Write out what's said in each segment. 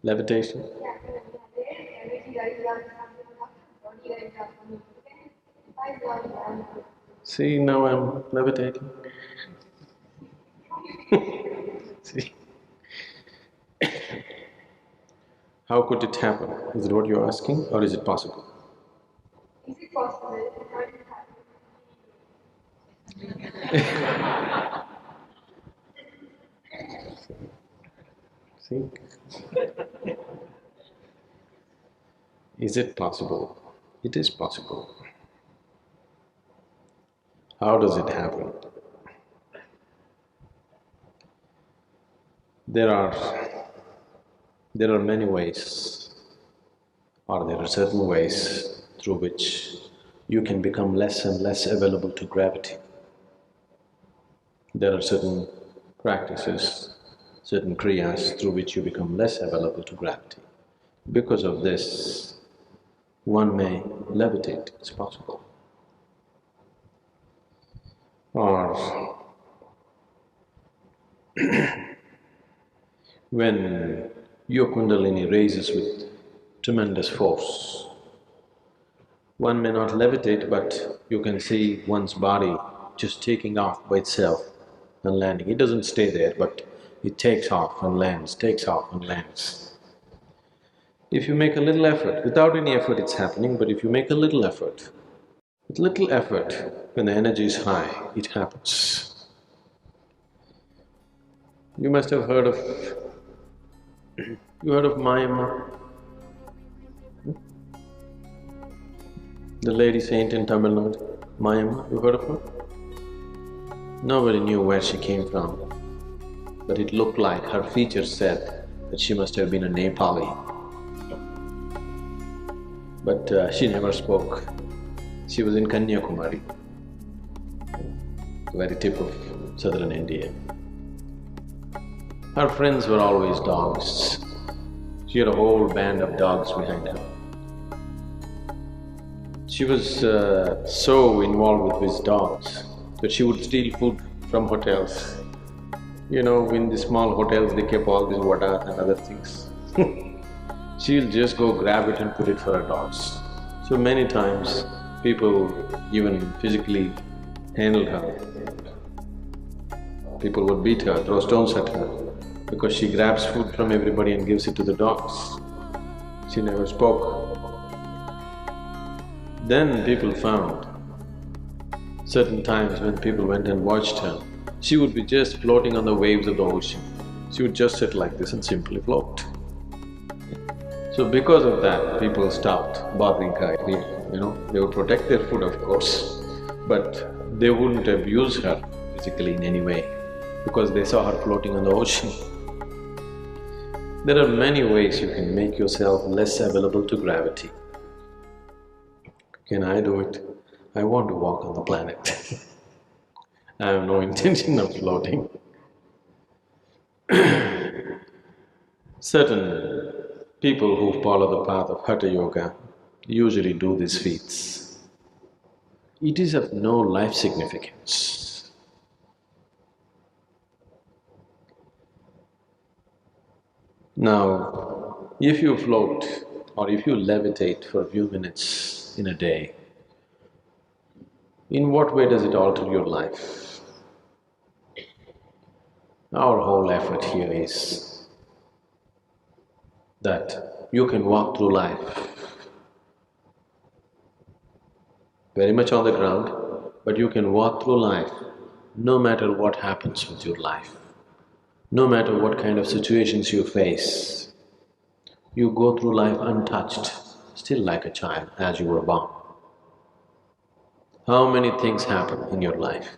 Levitation? See, now I'm levitating. See? How could it happen? Is it what you're asking, or is it possible? Is it possible? See? Is it possible? It is possible. How does it happen? There are many ways, or there are certain ways through which you can become less and less available to gravity. There are certain practices, certain kriyas through which you become less available to gravity. Because of this, one may levitate, it's possible. Or when your kundalini raises with tremendous force, one may not levitate, but you can see one's body just taking off by itself and landing. It doesn't stay there, but it takes off and lands, takes off and lands. If you make a little effort, without any effort it's happening, but if you make a little effort, with little effort, when the energy is high, it happens. You must have heard of… you heard of Mayamma? The lady saint in Tamil Nadu, Mayamma, you heard of her? Nobody knew where she came from, but it looked like her features said that she must have been a Nepali. But she never spoke. She was in Kanyakumari, the very tip of southern India. Her friends were always dogs. She had a whole band of dogs behind her. She was so involved with these dogs that she would steal food from hotels. You know, in the small hotels they kept all these vada and other things. She'll just go grab it and put it for her dogs. So many times people even physically handled her. People would beat her, throw stones at her, because she grabs food from everybody and gives it to the dogs. She never spoke. Then people found certain times when people went and watched her, she would be just floating on the waves of the ocean. She would just sit like this and simply float. So because of that, people stopped bothering her. You know, they would protect their food, of course, but they wouldn't abuse her physically in any way because they saw her floating on the ocean. There are many ways you can make yourself less available to gravity. Can I do it? I want to walk on the planet. I have no intention of floating. Certain people who follow the path of Hatha Yoga usually do these feats. It is of no life significance. Now, if you float or if you levitate for a few minutes in a day, in what way does it alter your life? Our whole effort here is that you can walk through life very much on the ground, but you can walk through life no matter what happens with your life, no matter what kind of situations you face. You go through life untouched, still like a child as you were born. How many things happen in your life?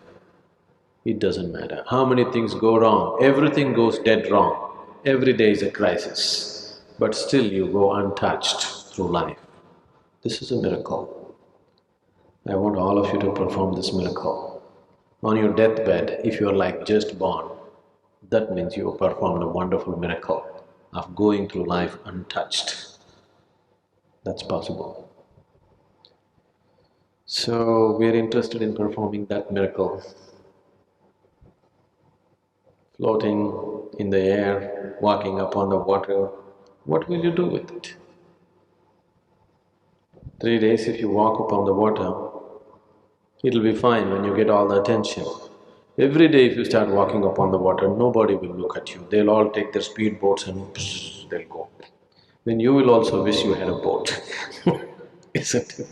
It doesn't matter. How many things go wrong? Everything goes dead wrong. Every day is a crisis, but still you go untouched through life. This is a miracle. I want all of you to perform this miracle. On your deathbed, if you're like just born, that means you have performed a wonderful miracle of going through life untouched. That's possible. So, we're interested in performing that miracle. Floating in the air, walking upon the water, what will you do with it? 3 days if you walk upon the water, it'll be fine when you get all the attention. Every day if you start walking upon the water, nobody will look at you. They'll all take their speed boats and they'll go. Then you will also wish you had a boat, isn't it?